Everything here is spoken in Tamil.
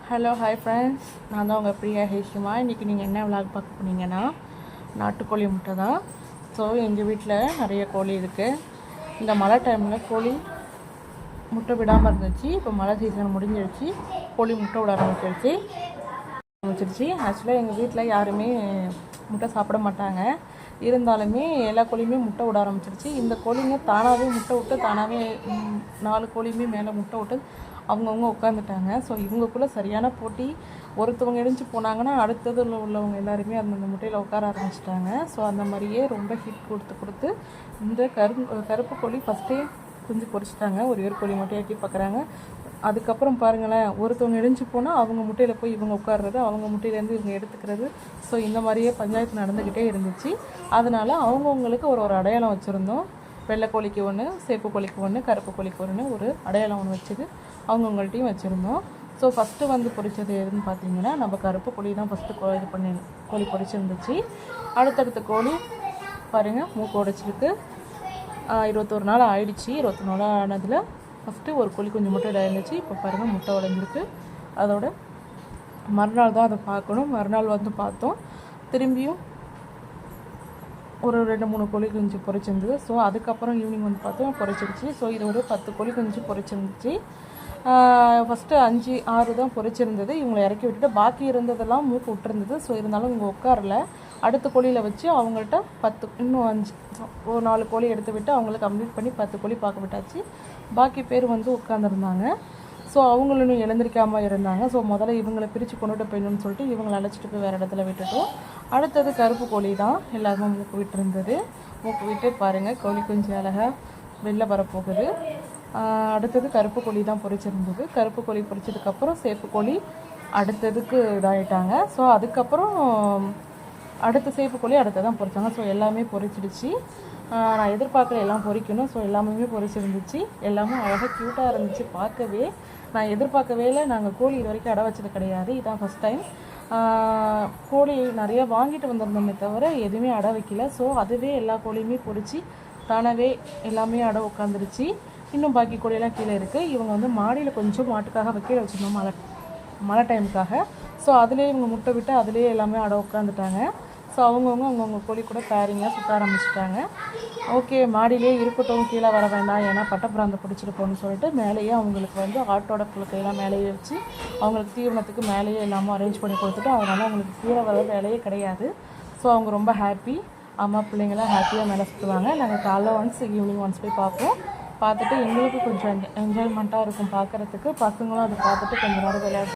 ஹலோ ஹாய் ஃப்ரெண்ட்ஸ், நான் தான் உங்கள் பிரியா ஹேஷிமா. இன்றைக்கி நீங்கள் என்ன விளாக் பார்க்க போனீங்கன்னா நாட்டுக்கோழி முட்டை தான். ஸோ எங்கள் வீட்டில் நிறைய கோழி இருக்குது. இந்த மழை டைமில் கோழி முட்டை விடாமல் இருந்துச்சு. இப்போ மழை சீசன் முடிஞ்சிருச்சு, கோழி முட்டை விட ஆரம்பிச்சிருச்சு. ஆக்சுவலாக எங்கள் வீட்டில் யாருமே முட்டை சாப்பிட மாட்டாங்க. இருந்தாலுமே எல்லா கோழியுமே முட்டை விட ஆரம்பிச்சிருச்சு. இந்த கோழிங்க தானாகவே முட்டை விட்டு தானாகவே 4 கோழியுமே மேலே முட்டை விட்டு அவங்கவுங்க உட்காந்துட்டாங்க. ஸோ இவங்களுக்குள்ளே சரியான போட்டி. ஒருத்தவங்க எழுந்து போனாங்கன்னா அடுத்ததில் உள்ளவங்க எல்லாருமே அந்த முட்டையில் உட்கார ஆரம்பிச்சிட்டாங்க. ஸோ அந்த மாதிரியே ரொம்ப ஹிட் கொடுத்து இந்த கருப்பு கோழி ஃபஸ்ட்டே குஞ்சு பொரிச்சிட்டாங்க. ஒரு கோழி மட்டும் ஏற்றி பார்க்குறாங்க. அதுக்கப்புறம் பாருங்களேன், ஒருத்தவங்க எழுந்து போனால் அவங்க முட்டையில் போய் இவங்க உட்கார்றது, அவங்க முட்டையிலேருந்து இவங்க எடுத்துக்கிறது. ஸோ இந்த மாதிரியே பஞ்சாயத்து நடந்துக்கிட்டே இருந்துச்சு. அதனால் அவங்கவுங்களுக்கு ஒரு அடையாளம் வச்சுருந்தோம். வெள்ளை கோழிக்கு ஒன்று, சேப்பு கோழிக்கு ஒன்று, கருப்பு கோழிக்கு ஒன்று ஒரு அடையாளம் ஒன்று வச்சுது அவங்கவுங்கள்ட்டையும் வச்சுருந்தோம். ஸோ ஃபஸ்ட்டு வந்து பொரிச்சது எதுன்னு பார்த்தீங்கன்னா நம்ம கருப்பு கோழி தான் ஃபஸ்ட்டு இது பண்ணி கோழி பொரிச்சிருந்துச்சு. அடுத்தடுத்த கோழி பாருங்கள் மூக்கு உடைச்சிருக்கு. 21 நாள் ஆயிடுச்சு. 21 நாள் ஆனதில் ஃபஸ்ட்டு ஒரு கோழி கொஞ்சம் முட்டை இருந்துச்சு. இப்போ பாருங்கள் முட்டை உடைஞ்சிருக்கு. அதோட மறுநாள் தான் அதை பார்க்கணும். மறுநாள் வந்து பார்த்தோம், திரும்பியும் ஒரு 2-3 கோழி குஞ்சு பொரிச்சிருந்தது. ஸோ அதுக்கப்புறம் ஈவினிங் வந்து பார்த்தோம் பொரிச்சிருச்சு. ஸோ இது ஒரு 10 கோழி குஞ்சு பொரிச்சிருந்துச்சு. ஃபஸ்ட்டு 5-6 தான் பொரிச்சிருந்தது. இவங்களை இறக்கி விட்டுட்டு பாக்கி இருந்ததெல்லாம் மூக்கு விட்டுருந்தது. ஸோ இருந்தாலும் இவங்க உட்காரல. அடுத்த கோழியில் வச்சு அவங்கள்ட்ட 10 இன்னும் 5 ஒரு 4 கோழி எடுத்து விட்டு அவங்கள கம்ப்ளீட் பண்ணி 10 கோழி பார்க்க விட்டாச்சு. பாக்கி பேர் வந்து உட்காந்துருந்தாங்க. ஸோ அவங்களும் எழுந்திரிக்காமல் இருந்தாங்க. ஸோ முதல்ல இவங்களை பிரித்து கொண்டுட்டு போயிடணும்னு சொல்லிட்டு இவங்களை அழைச்சிட்டு போய் வேறு இடத்துல விட்டுட்டோம். அடுத்தது கருப்பு கோழி தான் எல்லாருமே மூக்கு விட்டுருந்தது. மூக்கு விட்டு பாருங்கள் கோழி குஞ்சு அழகாக வெளில வரப்போகுது. அடுத்தது கருப்பு கோழி தான் பொரிச்சிருந்தது. கருப்பு கோழி பொரிச்சதுக்கப்புறம் சேப்பு கோழி அடுத்ததுக்கு இதாகிட்டாங்க. ஸோ அதுக்கப்புறம் அடுத்த சேப்பு கோழி அடுத்ததான் பொரிச்சாங்க. ஸோ எல்லாமே பொரிச்சிடுச்சு. நான் எதிர்பார்க்கல எல்லாம் பொரிக்கணும். ஸோ எல்லாமே பொரிச்சிருந்துச்சு. எல்லாமே அழகாக க்யூட்டாக இருந்துச்சு பார்க்கவே. நான் எதிர்பார்க்கவே இல்லை. நாங்கள் கோழி இது வரைக்கும் அடை வச்சது கிடையாது. இதான் ஃபஸ்ட் டைம். கோழி நிறையா வாங்கிட்டு வந்திருந்தோமே தவிர எதுவுமே அடை வைக்கல. ஸோ அதுவே எல்லா கோழியுமே பொரித்து தானாகவே எல்லாமே அடை உட்காந்துருச்சு. இன்னும் பாக்கி கோழியெல்லாம் கீழே இருக்குது. இவங்க வந்து மாடியில் கொஞ்சம் மாட்டுக்காக வைக்க வச்சுருந்தோம் மழை டைமுக்காக. ஸோ அதுலேயே இவங்க முட்டை விட்டு அதுலேயே எல்லாமே அடை உட்காந்துட்டாங்க. ஸோ அவங்கவுங்க கோழி கூட பேரிங்காக சுற்ற ஆரம்பிச்சிட்டாங்க. ஓகே, மாடியிலே இருக்கட்டும், கீழே வர வேண்டாம், ஏன்னா பட்டப்பிராந்தை பிடிச்சிட்டு போகணும்னு சொல்லிட்டு மேலேயே அவங்களுக்கு வந்து ஆட்டோட புழுக்கையெல்லாம் மேலேயே வச்சு அவங்களுக்கு தீவனத்துக்கு மேலேயே எல்லாமே அரேஞ்ச் பண்ணி கொடுத்துட்டு அதனால் அவங்களுக்கு கீழே வர வேலையே கிடையாது. ஸோ அவங்க ரொம்ப ஹாப்பி. அம்மா பிள்ளைங்களாம் ஹாப்பியாக மேலே சுற்றுவாங்க. நாங்கள் காலைல ஒன்ஸ் ஈவினிங் ஒன்ஸ் போய் பார்ப்போம். பார்த்துட்டு எங்களுக்கு கொஞ்சம் என்ஜாய்மெண்ட்டாக இருக்கும் பார்க்குறதுக்கு. பசங்களும் அதை பார்த்துட்டு கொஞ்சம் நேரம் விளையாட்டு